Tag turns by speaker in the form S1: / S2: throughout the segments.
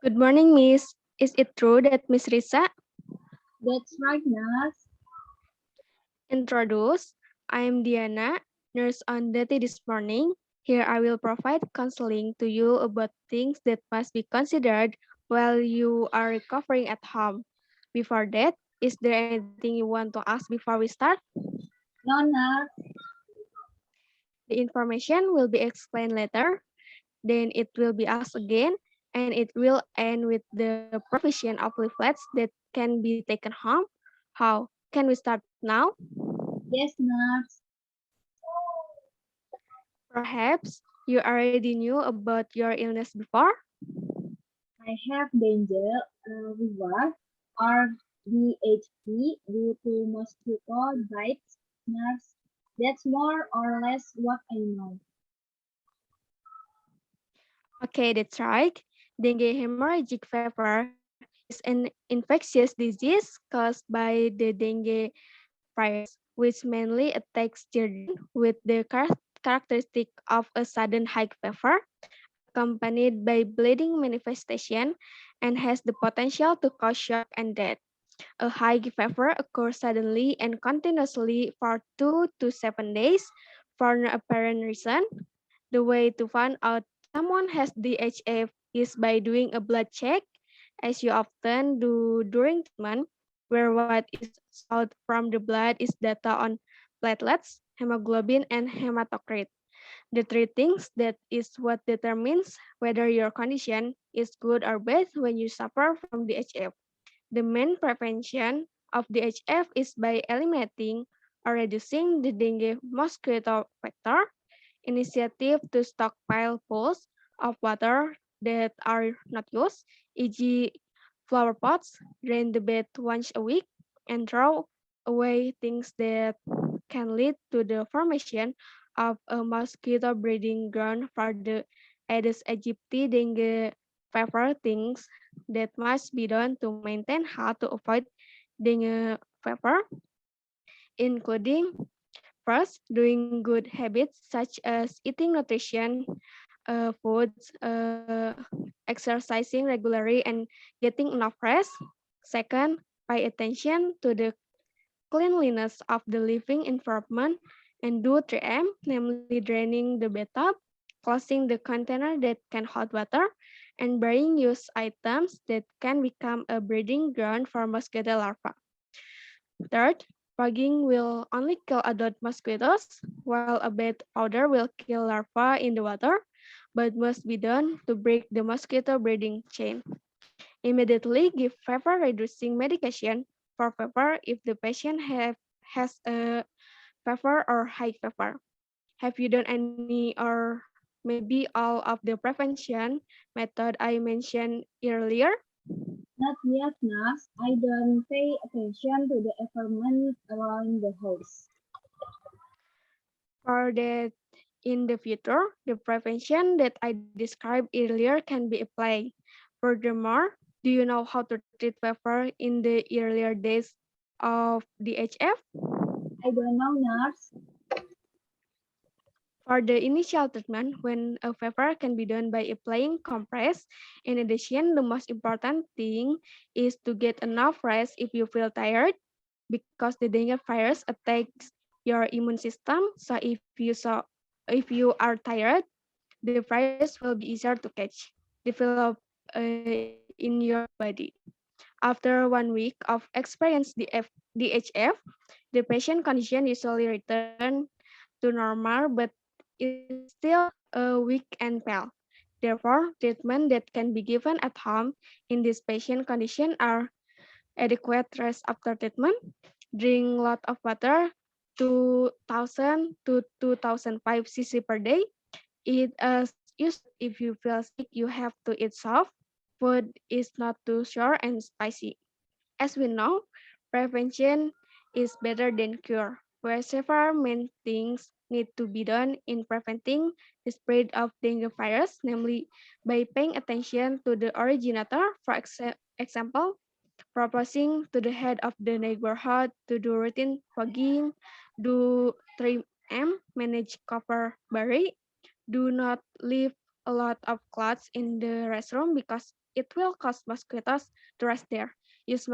S1: Good morning, Miss. Is it true that Miss Risa
S2: That's right, Nas.
S1: introduced? I am Diana, nurse on duty this morning. Here I will provide counseling to you about things that must be considered while you are recovering at home. Before that, is there anything you want to ask before we start?
S2: No, Nas.
S1: The information will be explained later, then it will be asked again, and it will end with the provision of leaflets that can be taken home. How? Can we start now?
S2: Yes, Nas.
S1: Perhaps you already knew about your illness before.
S2: I have danger fever or DHP due to mosquito bites, Nas. That's more or less what I know.
S1: Okay, that's right. Dengue hemorrhagic fever is an infectious disease caused by the dengue virus, which mainly attacks children with the characteristic of a sudden high fever, accompanied by bleeding manifestation, and has the potential to cause shock and death. A high fever occurs suddenly and continuously for 2 to 7 days for no apparent reason. The way to find out someone has DHF is by doing a blood check, as you often do during treatment, where what is sought from the blood is data on platelets, hemoglobin, and hematocrit. The three things that is what determines whether your condition is good or bad when you suffer from DHF. The main prevention of DHF is by eliminating or reducing the dengue mosquito vector. Initiative to stockpile pools of water that are not used, e.g. flower pots, drain the bed once a week, and throw away things that can lead to the formation of a mosquito breeding ground for the Aedes aegypti dengue fever. Things that must be done to maintain how to avoid dengue fever, including first, doing good habits such as eating nutrition foods, exercising regularly, and getting enough rest. Second, pay attention to the cleanliness of the living environment and do 3M, namely draining the bathtub, closing the container that can hold water, and burying used items that can become a breeding ground for mosquito larvae. Third, fogging will only kill adult mosquitoes, while a bed powder will kill larvae in the water, but must be done to break the mosquito breeding chain. Immediately give fever-reducing medication for fever if the patient has a fever or high fever. Have you done any or maybe all of the prevention method I mentioned earlier?
S2: Not yet, Nas. I don't pay attention to the environment around the house.
S1: For that in the future, the prevention that I described earlier can be applied. Furthermore, do you know how to treat fever in the earlier days of the HF?
S2: I don't know, Nas.
S1: For the initial treatment, when a fever can be done by applying compress. In addition, the most important thing is to get enough rest if you feel tired, because the dengue virus attacks your immune system. So if you are tired, the virus will be easier to catch, develop in your body. After 1 week of experience DHF, the patient condition usually return to normal, but is still weak and pale. Therefore, treatment that can be given at home in this patient condition are adequate rest after treatment, drink lot of water, 2,000 to 2,005 cc per day, eat as you said, if you feel sick, you have to eat soft. Food is not too sour and spicy. As we know, prevention is better than cure, where several main things need to be done in preventing the spread of dengue virus, namely by paying attention to the originator, for example, proposing to the head of the neighborhood to do routine fogging, do 3M, manage cover bury, do not leave a lot of clothes in the restroom because it will cause mosquitoes to rest there. Use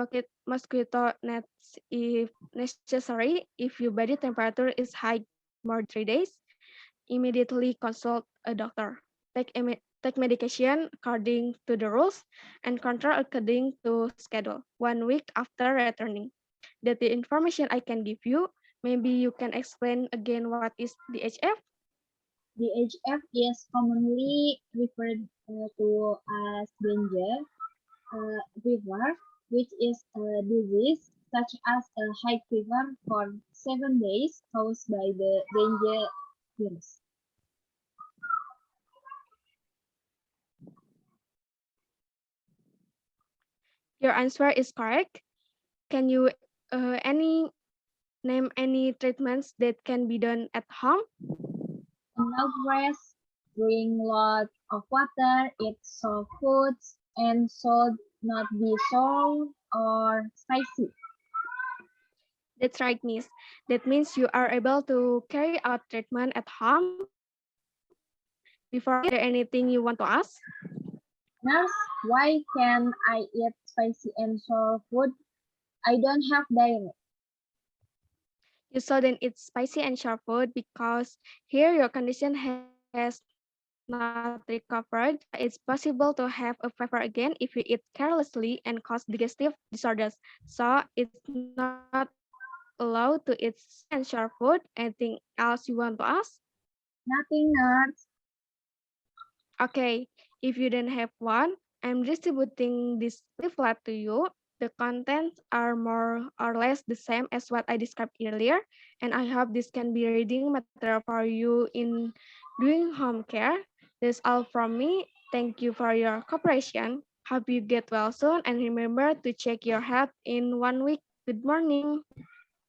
S1: mosquito nets if necessary. If your body temperature is high more than 3 days, immediately consult a doctor. Take medication according to the rules and control according to schedule 1 week after returning. That's the information I can give you. Maybe you can explain again what is DHF?
S2: DHF is commonly referred to as dengue fever, which is a disease such as a high fever for 7 days caused by the dengue virus.
S1: Your answer is correct. Can you name any treatments that can be done at home?
S2: Enough rest, drink lots of water, eat soft foods, and should not be sour or spicy.
S1: That's right, Miss. That means you are able to carry out treatment at home. Before we start, is there anything you want to ask?
S2: Nurse, why can I eat spicy and sour food? I don't have diarrhea.
S1: You shouldn't eat spicy and sharp food because here your condition has not recovered. It's possible to have a fever again if you eat carelessly and cause digestive disorders. So it's not allowed to eat spicy and sharp food. Anything else you want to ask?
S2: Nothing, nurse.
S1: Okay, if you don't have one, I'm distributing this leaflet to you. The contents are more or less the same as what I described earlier, and I hope this can be reading material for you in doing home care. That's all from me. Thank you for your cooperation. Hope you get well soon, and remember to check your health in 1 week. Good morning.